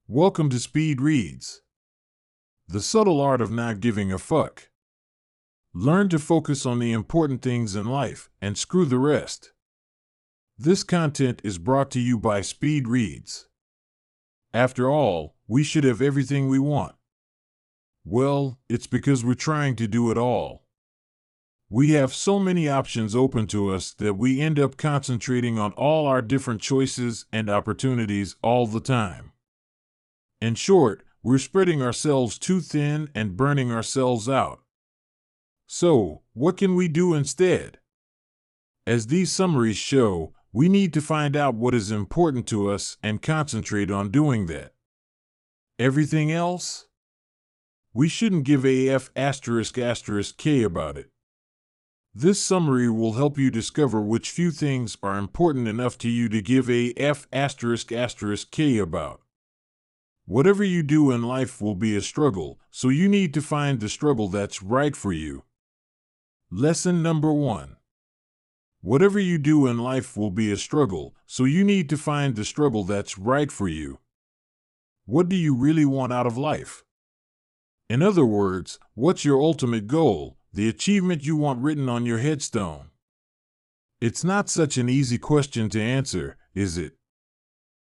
Welcome to Speed Reads, the subtle art of not giving a fuck. Learn to focus on the important things in life and screw the rest. This content is brought to you by Speed Reads. After all, we should have everything we want. Well, it's because we're trying to do it all. We have so many options open to us that we end up concentrating on all our different choices and opportunities all the time. In short, we're spreading ourselves too thin and burning ourselves out. So, what can we do instead? As these summaries show, we need to find out what is important to us and concentrate on doing that. Everything else? We shouldn't give a F***K about it. This summary will help you discover which few things are important enough to you to give a F***K about. Whatever you do in life will be a struggle, so you need to find the struggle that's right for you. Lesson number 1. Whatever you do in life will be a struggle, so you need to find the struggle that's right for you. What do you really want out of life? In other words, what's your ultimate goal, the achievement you want written on your headstone? It's not such an easy question to answer, is it?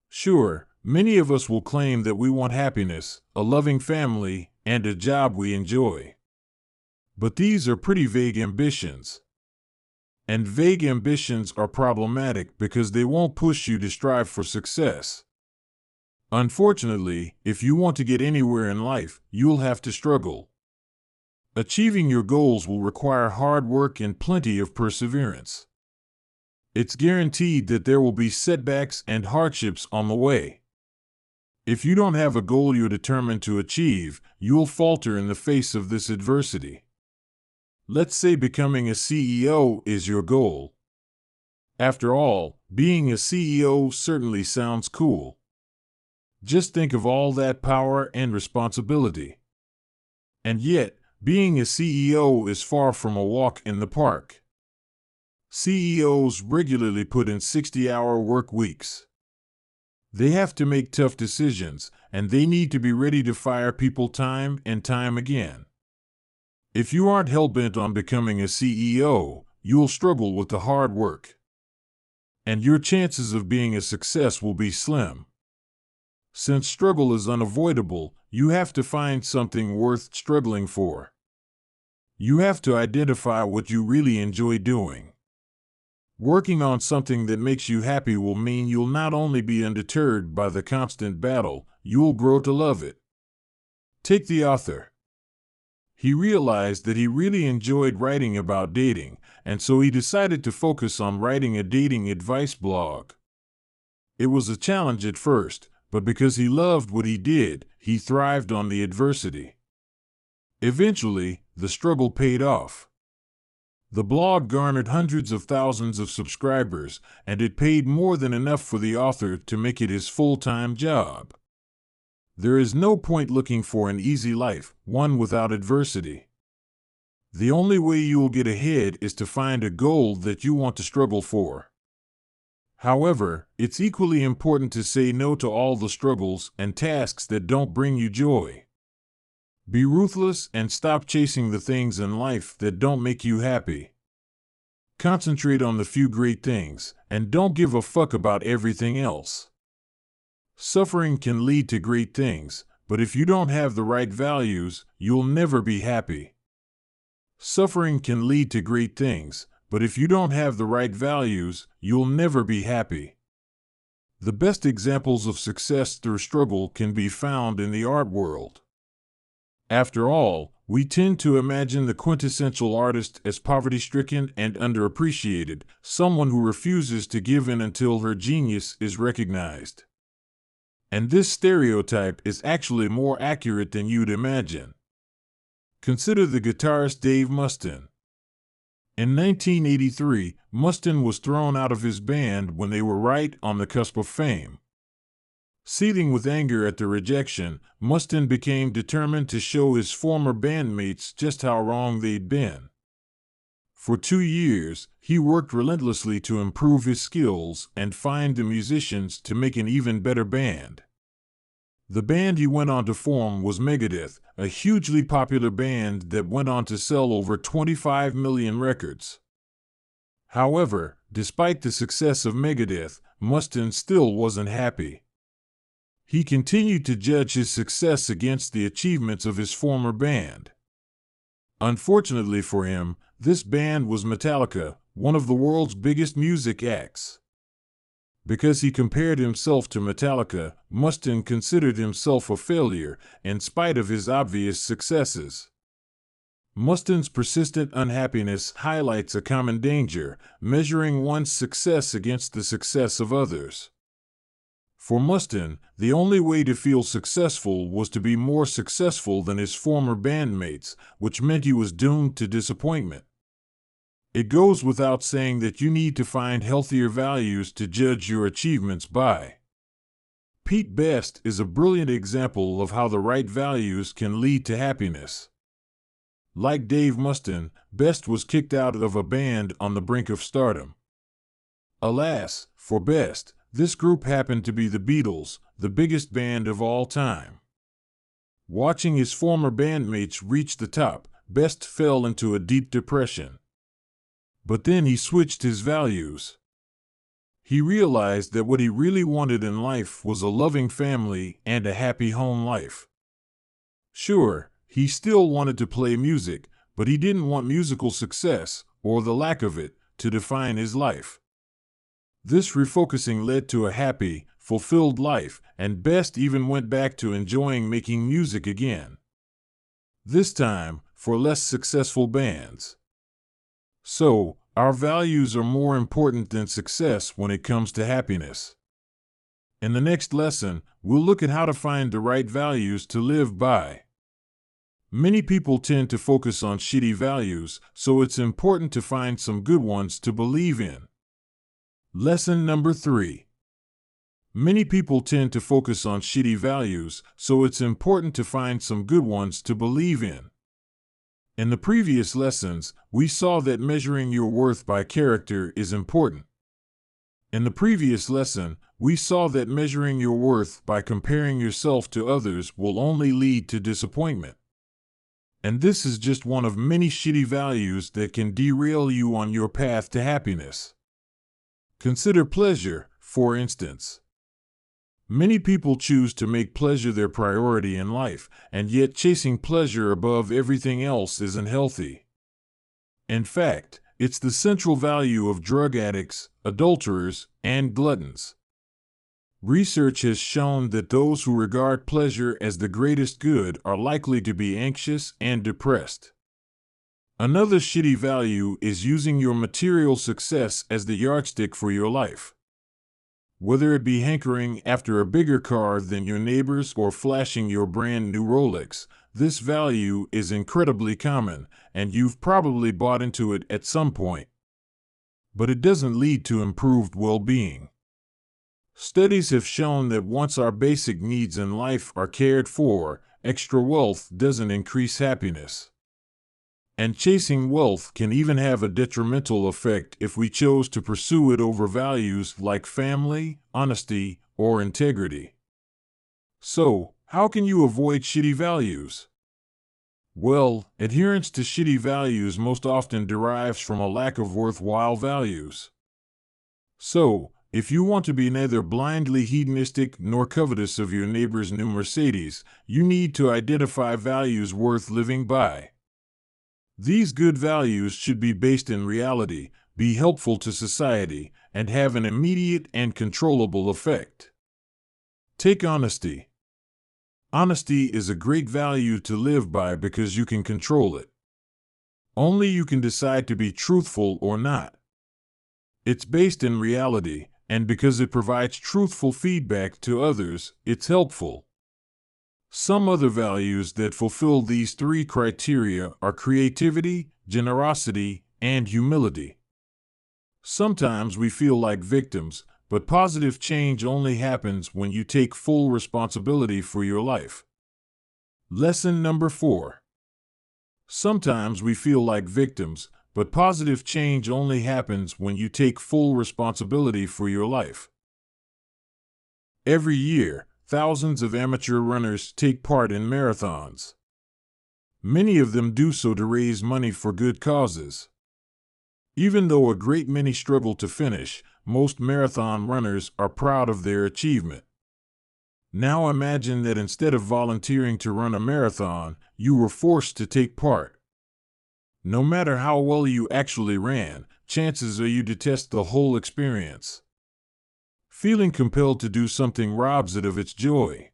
Sure, many of us will claim that we want happiness, a loving family, and a job we enjoy. But these are pretty vague ambitions. And vague ambitions are problematic because they won't push you to strive for success. Unfortunately, if you want to get anywhere in life, you'll have to struggle. Achieving your goals will require hard work and plenty of perseverance. It's guaranteed that there will be setbacks and hardships on the way. If you don't have a goal you're determined to achieve, you'll falter in the face of this adversity. Let's say becoming a CEO is your goal. After all, being a CEO certainly sounds cool. Just think of all that power and responsibility. And yet, being a CEO is far from a walk in the park. CEOs regularly put in 60-hour work weeks. They have to make tough decisions, and they need to be ready to fire people time and time again. If you aren't hell-bent on becoming a CEO, you'll struggle with the hard work. And your chances of being a success will be slim. Since struggle is unavoidable, you have to find something worth struggling for. You have to identify what you really enjoy doing. Working on something that makes you happy will mean you'll not only be undeterred by the constant battle, you'll grow to love it. Take the author. He realized that he really enjoyed writing about dating, and so he decided to focus on writing a dating advice blog. It was a challenge at first, but because he loved what he did, he thrived on the adversity. Eventually, the struggle paid off. The blog garnered hundreds of thousands of subscribers, and it paid more than enough for the author to make it his full-time job. There is no point looking for an easy life, one without adversity. The only way you will get ahead is to find a goal that you want to struggle for. However, it's equally important to say no to all the struggles and tasks that don't bring you joy. Be ruthless and stop chasing the things in life that don't make you happy. Concentrate on the few great things, and don't give a fuck about everything else. Suffering can lead to great things, but if you don't have the right values, you'll never be happy. Suffering can lead to great things, but if you don't have the right values, you'll never be happy. The best examples of success through struggle can be found in the art world. After all, we tend to imagine the quintessential artist as poverty-stricken and underappreciated, someone who refuses to give in until her genius is recognized. And this stereotype is actually more accurate than you'd imagine. Consider the guitarist Dave Mustaine. In 1983, Mustaine was thrown out of his band when they were right on the cusp of fame. Seething with anger at the rejection, Mustaine became determined to show his former bandmates just how wrong they'd been. For 2 years, he worked relentlessly to improve his skills and find the musicians to make an even better band. The band he went on to form was Megadeth, a hugely popular band that went on to sell over 25 million records. However, despite the success of Megadeth, Mustaine still wasn't happy. He continued to judge his success against the achievements of his former band. Unfortunately for him, this band was Metallica, one of the world's biggest music acts. Because he compared himself to Metallica, Mustaine considered himself a failure, in spite of his obvious successes. Mustaine's persistent unhappiness highlights a common danger, measuring one's success against the success of others. For Mustaine, the only way to feel successful was to be more successful than his former bandmates, which meant he was doomed to disappointment. It goes without saying that you need to find healthier values to judge your achievements by. Pete Best is a brilliant example of how the right values can lead to happiness. Like Dave Mustaine, Best was kicked out of a band on the brink of stardom. Alas, for Best, this group happened to be the Beatles, the biggest band of all time. Watching his former bandmates reach the top, Best fell into a deep depression. But then he switched his values. He realized that what he really wanted in life was a loving family and a happy home life. Sure, he still wanted to play music, but he didn't want musical success, or the lack of it, to define his life. This refocusing led to a happy, fulfilled life, and Best even went back to enjoying making music again. This time, for less successful bands. So, our values are more important than success when it comes to happiness. In the next lesson, we'll look at how to find the right values to live by. Many people tend to focus on shitty values, so it's important to find some good ones to believe in. Lesson number 3. Many people tend to focus on shitty values, so it's important to find some good ones to believe in. In the previous lessons, we saw that measuring your worth by character is important. In the previous lesson, we saw that measuring your worth by comparing yourself to others will only lead to disappointment. And this is just one of many shitty values that can derail you on your path to happiness. Consider pleasure, for instance. Many people choose to make pleasure their priority in life, and yet chasing pleasure above everything else isn't healthy. In fact, it's the central value of drug addicts, adulterers, and gluttons. Research has shown that those who regard pleasure as the greatest good are likely to be anxious and depressed. Another shitty value is using your material success as the yardstick for your life. Whether it be hankering after a bigger car than your neighbor's or flashing your brand new Rolex, this value is incredibly common, and you've probably bought into it at some point. But it doesn't lead to improved well-being. Studies have shown that once our basic needs in life are cared for, extra wealth doesn't increase happiness. And chasing wealth can even have a detrimental effect if we chose to pursue it over values like family, honesty, or integrity. So, how can you avoid shitty values? Well, adherence to shitty values most often derives from a lack of worthwhile values. So, if you want to be neither blindly hedonistic nor covetous of your neighbor's new Mercedes, you need to identify values worth living by. These good values should be based in reality, be helpful to society, and have an immediate and controllable effect. Take honesty. Honesty is a great value to live by because you can control it. Only you can decide to be truthful or not. It's based in reality, and because it provides truthful feedback to others, it's helpful. Some other values that fulfill these 3 criteria are creativity, generosity, and humility. Sometimes we feel like victims, but positive change only happens when you take full responsibility for your life. Lesson number 4. Sometimes we feel like victims, But positive change only happens when you take full responsibility for your life. Every year, thousands of amateur runners take part in marathons. Many of them do so to raise money for good causes. Even though a great many struggle to finish, most marathon runners are proud of their achievement. Now imagine that instead of volunteering to run a marathon, you were forced to take part. No matter how well you actually ran, chances are you detest the whole experience. Feeling compelled to do something robs it of its joy.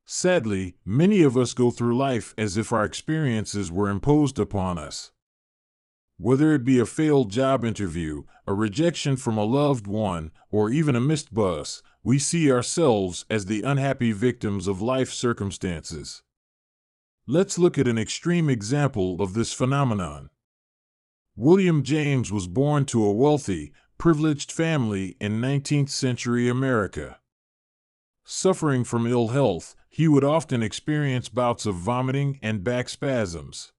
Sadly, many of us go through life as if our experiences were imposed upon us. Whether it be a failed job interview, a rejection from a loved one, or even a missed bus, we see ourselves as the unhappy victims of life circumstances. Let's look at an extreme example of this phenomenon. William James was born to a wealthy, privileged family in 19th century America. Suffering from ill health, he would often experience bouts of vomiting and back spasms.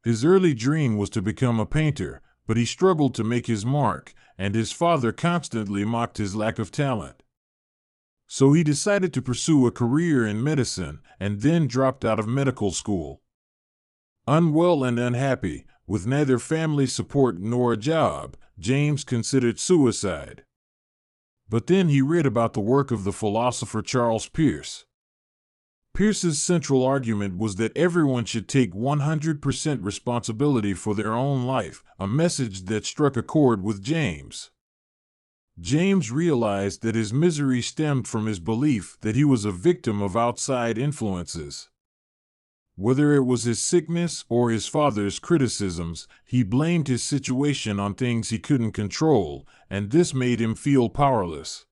His early dream was to become a painter, but he struggled to make his mark, and his father constantly mocked his lack of talent. So he decided to pursue a career in medicine, and then dropped out of medical school. Unwell and unhappy, with neither family support nor a job, James considered suicide. But then he read about the work of the philosopher Charles Peirce. Peirce's central argument was that everyone should take 100% responsibility for their own life, a message that struck a chord with James. James realized that his misery stemmed from his belief that he was a victim of outside influences. Whether it was his sickness or his father's criticisms, he blamed his situation on things he couldn't control, and this made him feel powerless.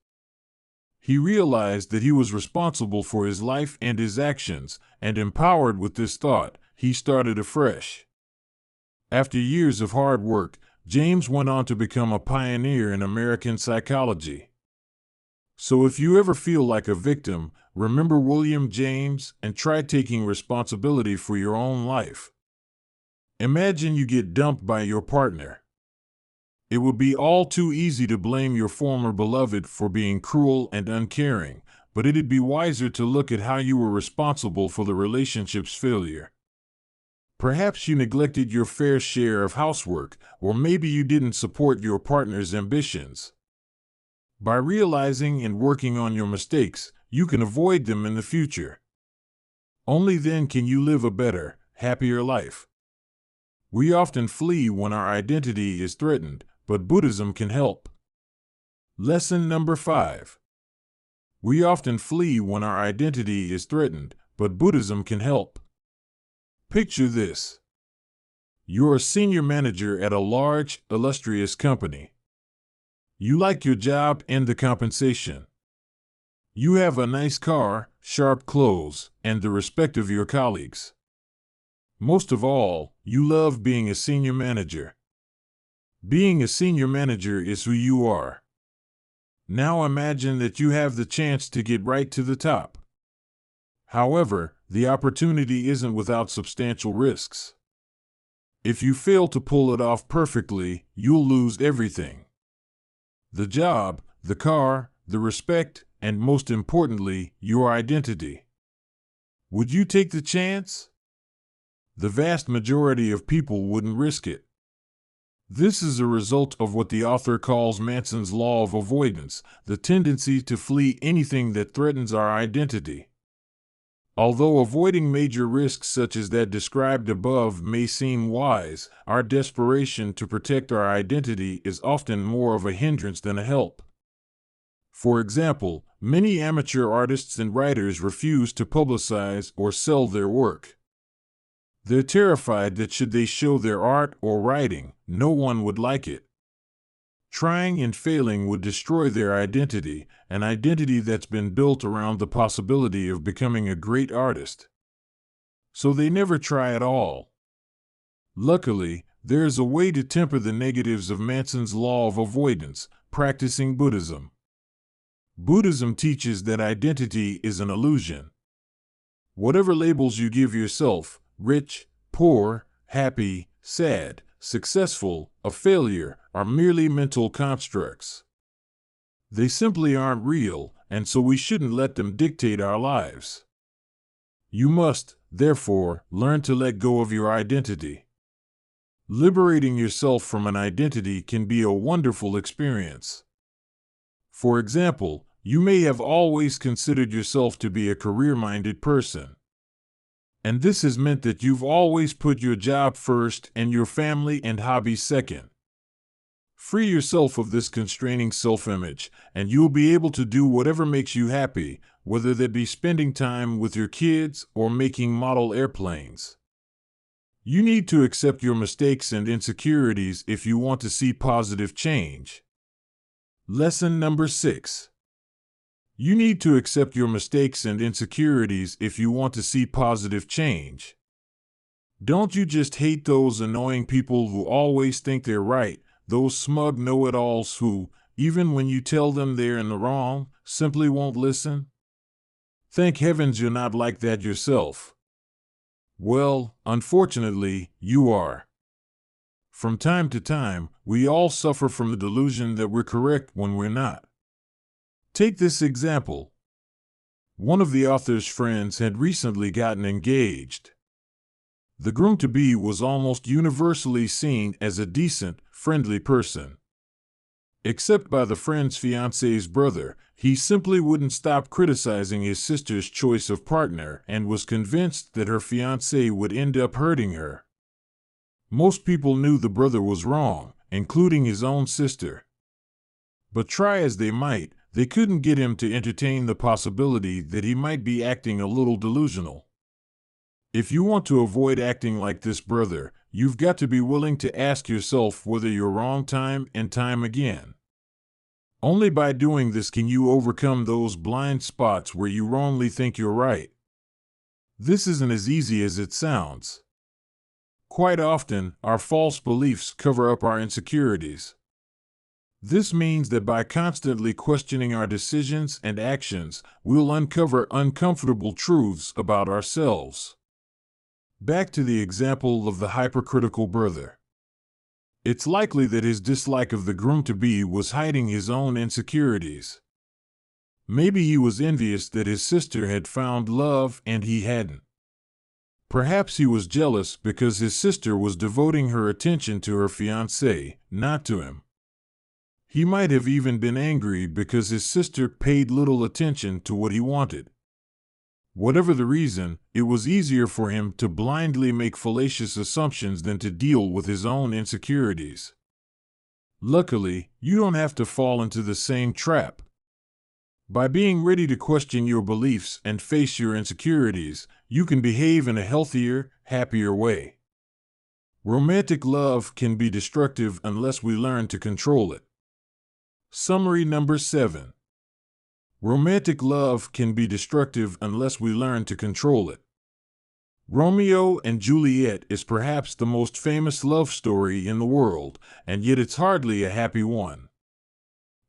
He realized that he was responsible for his life and his actions, and empowered with this thought, he started afresh. After years of hard work, James went on to become a pioneer in American psychology. So if you ever feel like a victim, remember William James and try taking responsibility for your own life. Imagine you get dumped by your partner. It would be all too easy to blame your former beloved for being cruel and uncaring, but it'd be wiser to look at how you were responsible for the relationship's failure. Perhaps you neglected your fair share of housework, or maybe you didn't support your partner's ambitions. By realizing and working on your mistakes, you can avoid them in the future. Only then can you live a better, happier life. We often flee when our identity is threatened, but Buddhism can help. Lesson number 5. We often flee when our identity is threatened, but Buddhism can help. Picture this. You're a senior manager at a large, illustrious company. You like your job and the compensation. You have a nice car, sharp clothes, and the respect of your colleagues. Most of all, you love being a senior manager. Being a senior manager is who you are. Now imagine that you have the chance to get right to the top. However, the opportunity isn't without substantial risks. If you fail to pull it off perfectly, you'll lose everything. The job, the car, the respect, and most importantly, your identity. Would you take the chance? The vast majority of people wouldn't risk it. This is a result of what the author calls Manson's law of avoidance, the tendency to flee anything that threatens our identity. Although avoiding major risks such as that described above may seem wise, our desperation to protect our identity is often more of a hindrance than a help. For example, many amateur artists and writers refuse to publicize or sell their work. They're terrified that should they show their art or writing, no one would like it. Trying and failing would destroy their identity, an identity that's been built around the possibility of becoming a great artist. So they never try at all. Luckily, there is a way to temper the negatives of Manson's law of avoidance, practicing Buddhism. Buddhism teaches that identity is an illusion. Whatever labels you give yourself, rich, poor, happy, sad, successful, a failure, are merely mental constructs. They simply aren't real, and so we shouldn't let them dictate our lives. You must, therefore, learn to let go of your identity. Liberating yourself from an identity can be a wonderful experience. For example, you may have always considered yourself to be a career-minded person. And this has meant that you've always put your job first and your family and hobbies second. Free yourself of this constraining self-image, and you'll be able to do whatever makes you happy, whether that be spending time with your kids or making model airplanes. You need to accept your mistakes and insecurities if you want to see positive change. Lesson number 6. You need to accept your mistakes and insecurities if you want to see positive change. Don't you just hate those annoying people who always think they're right, those smug know-it-alls who, even when you tell them they're in the wrong, simply won't listen? Thank heavens you're not like that yourself. Well, unfortunately, you are. From time to time, we all suffer from the delusion that we're correct when we're not. Take this example. One of the author's friends had recently gotten engaged. The groom-to-be was almost universally seen as a decent, friendly person. Except by the friend's fiancé's brother, he simply wouldn't stop criticizing his sister's choice of partner and was convinced that her fiancé would end up hurting her. Most people knew the brother was wrong, including his own sister. But try as they might, they couldn't get him to entertain the possibility that he might be acting a little delusional. If you want to avoid acting like this brother, you've got to be willing to ask yourself whether you're wrong time and time again. Only by doing this can you overcome those blind spots where you wrongly think you're right. This isn't as easy as it sounds. Quite often, our false beliefs cover up our insecurities. This means that by constantly questioning our decisions and actions, we'll uncover uncomfortable truths about ourselves. Back to the example of the hypercritical brother. It's likely that his dislike of the groom-to-be was hiding his own insecurities. Maybe he was envious that his sister had found love and he hadn't. Perhaps he was jealous because his sister was devoting her attention to her fiancé, not to him. He might have even been angry because his sister paid little attention to what he wanted. Whatever the reason, it was easier for him to blindly make fallacious assumptions than to deal with his own insecurities. Luckily, you don't have to fall into the same trap. By being ready to question your beliefs and face your insecurities, you can behave in a healthier, happier way. Romantic love can be destructive unless we learn to control it. Summary number 7. Romantic love can be destructive unless we learn to control it. Romeo and Juliet is perhaps the most famous love story in the world, and yet it's hardly a happy one.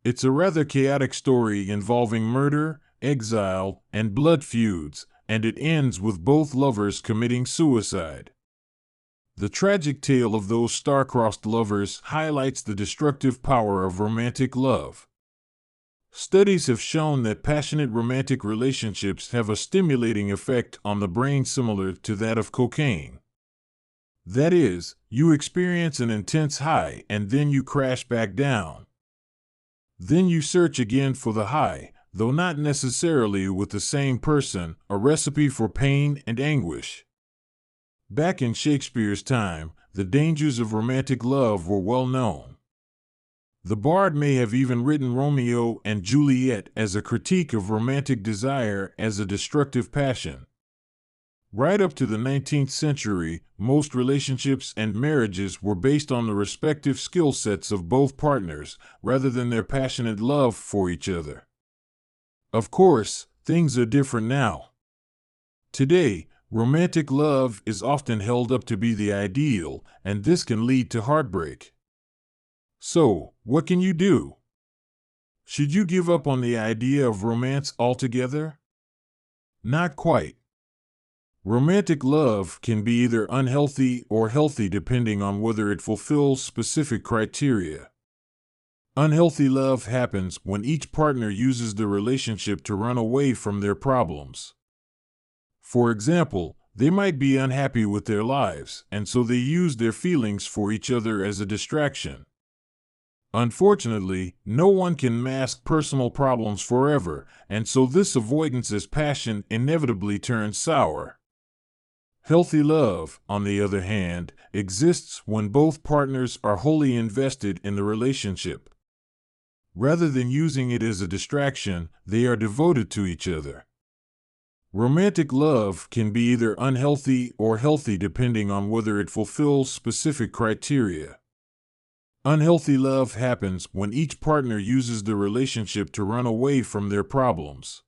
It's a rather chaotic story involving murder, exile, and blood feuds, and it ends with both lovers committing suicide. The tragic tale of those star-crossed lovers highlights the destructive power of romantic love. Studies have shown that passionate romantic relationships have a stimulating effect on the brain similar to that of cocaine. That is, you experience an intense high and then you crash back down. Then you search again for the high, though not necessarily with the same person, a recipe for pain and anguish. Back in Shakespeare's time, the dangers of romantic love were well known. The bard may have even written Romeo and Juliet as a critique of romantic desire as a destructive passion. Right up to the 19th century, most relationships and marriages were based on the respective skill sets of both partners, rather than their passionate love for each other. Of course, things are different now. Today, romantic love is often held up to be the ideal, and this can lead to heartbreak. So, what can you do? Should you give up on the idea of romance altogether? Not quite. Romantic love can be either unhealthy or healthy depending on whether it fulfills specific criteria. Unhealthy love happens when each partner uses the relationship to run away from their problems. For example, they might be unhappy with their lives, and so they use their feelings for each other as a distraction. Unfortunately, no one can mask personal problems forever, and so this avoidance as passion inevitably turns sour. Healthy love, on the other hand, exists when both partners are wholly invested in the relationship. Rather than using it as a distraction, they are devoted to each other. Romantic love can be either unhealthy or healthy depending on whether it fulfills specific criteria. Unhealthy love happens when each partner uses the relationship to run away from their problems.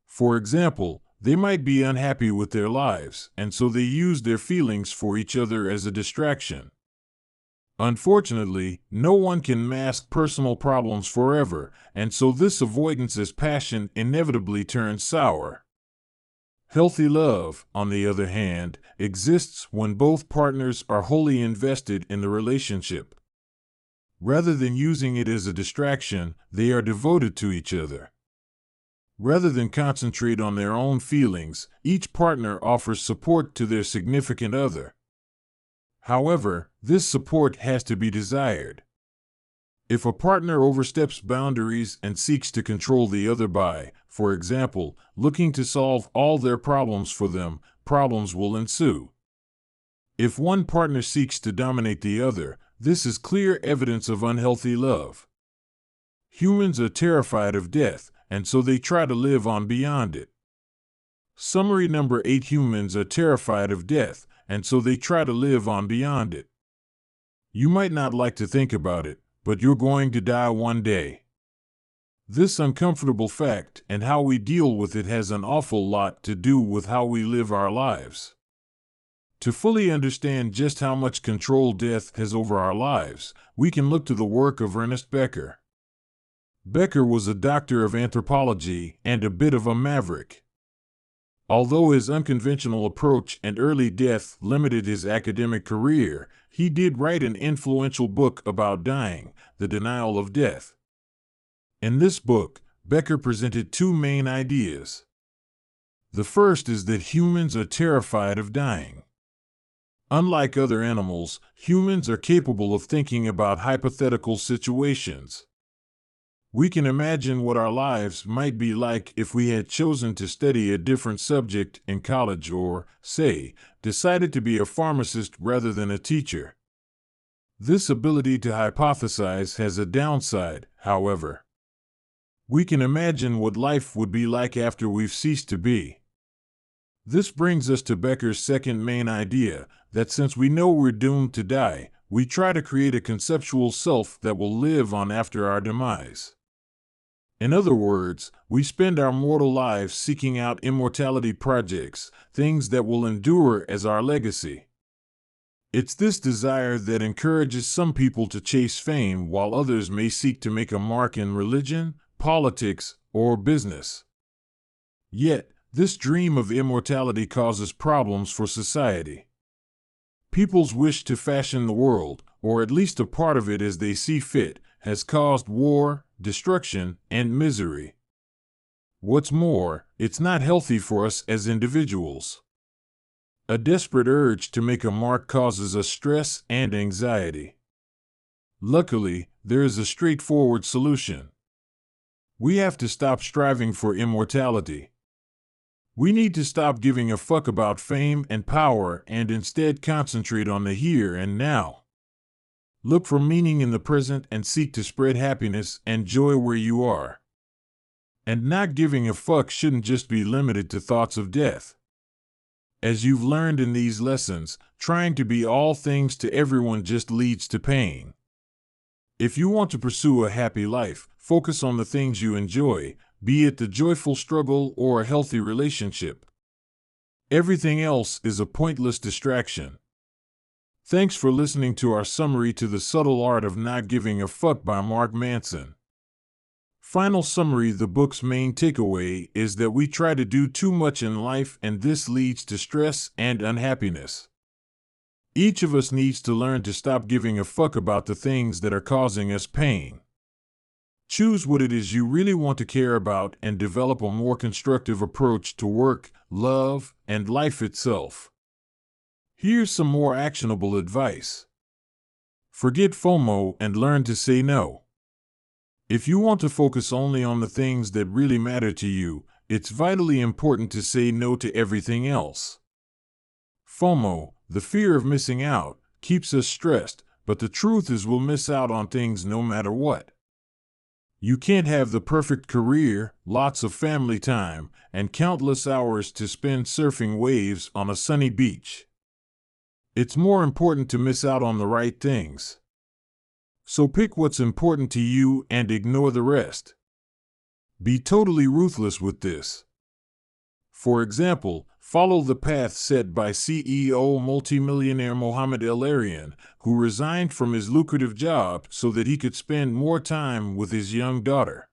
For example, they might be unhappy with their lives, and so they use their feelings for each other as a distraction. Unfortunately, no one can mask personal problems forever, and so this avoidance as passion inevitably turns sour. Healthy love, on the other hand, exists when both partners are wholly invested in the relationship. Rather than using it as a distraction, they are devoted to each other. Rather than concentrate on their own feelings, each partner offers support to their significant other. However, this support has to be desired. If a partner oversteps boundaries and seeks to control the other by, for example, looking to solve all their problems for them, problems will ensue. If one partner seeks to dominate the other, this is clear evidence of unhealthy love. Humans are terrified of death, and so they try to live on beyond it. Summary number 8: humans are terrified of death, and so they try to live on beyond it. You might not like to think about it, but you're going to die one day. This uncomfortable fact and how we deal with it has an awful lot to do with how we live our lives. To fully understand just how much control death has over our lives, we can look to the work of Ernest Becker. Becker was a doctor of anthropology and a bit of a maverick. Although his unconventional approach and early death limited his academic career, he did write an influential book about dying, The Denial of Death. In this book, Becker presented two main ideas. The first is that humans are terrified of dying. Unlike other animals, humans are capable of thinking about hypothetical situations. We can imagine what our lives might be like if we had chosen to study a different subject in college or, say, decided to be a pharmacist rather than a teacher. This ability to hypothesize has a downside, however. We can imagine what life would be like after we've ceased to be. This brings us to Becker's second main idea, that since we know we're doomed to die, we try to create a conceptual self that will live on after our demise. In other words, we spend our mortal lives seeking out immortality projects, things that will endure as our legacy. It's this desire that encourages some people to chase fame while others may seek to make a mark in religion, politics, or business. Yet, this dream of immortality causes problems for society. People's wish to fashion the world, or at least a part of it as they see fit, has caused war, destruction, and misery. What's more, it's not healthy for us as individuals. A desperate urge to make a mark causes us stress and anxiety. Luckily, there is a straightforward solution. We have to stop striving for immortality. We need to stop giving a fuck about fame and power and instead concentrate on the here and now. Look for meaning in the present and seek to spread happiness and joy where you are. And not giving a fuck shouldn't just be limited to thoughts of death. As you've learned in these lessons, trying to be all things to everyone just leads to pain. If you want to pursue a happy life, focus on the things you enjoy, be it the joyful struggle or a healthy relationship. Everything else is a pointless distraction. Thanks for listening to our summary to The Subtle Art of Not Giving a Fuck by Mark Manson. Final summary: the book's main takeaway is that we try to do too much in life, and this leads to stress and unhappiness. Each of us needs to learn to stop giving a fuck about the things that are causing us pain. Choose what it is you really want to care about and develop a more constructive approach to work, love, and life itself. Here's some more actionable advice. Forget FOMO and learn to say no. If you want to focus only on the things that really matter to you, it's vitally important to say no to everything else. FOMO, the fear of missing out, keeps us stressed, but the truth is we'll miss out on things no matter what. You can't have the perfect career, lots of family time, and countless hours to spend surfing waves on a sunny beach. It's more important to miss out on the right things. So pick what's important to you and ignore the rest. Be totally ruthless with this. For example, follow the path set by CEO multimillionaire Mohammed El-Arian, who resigned from his lucrative job so that he could spend more time with his young daughter.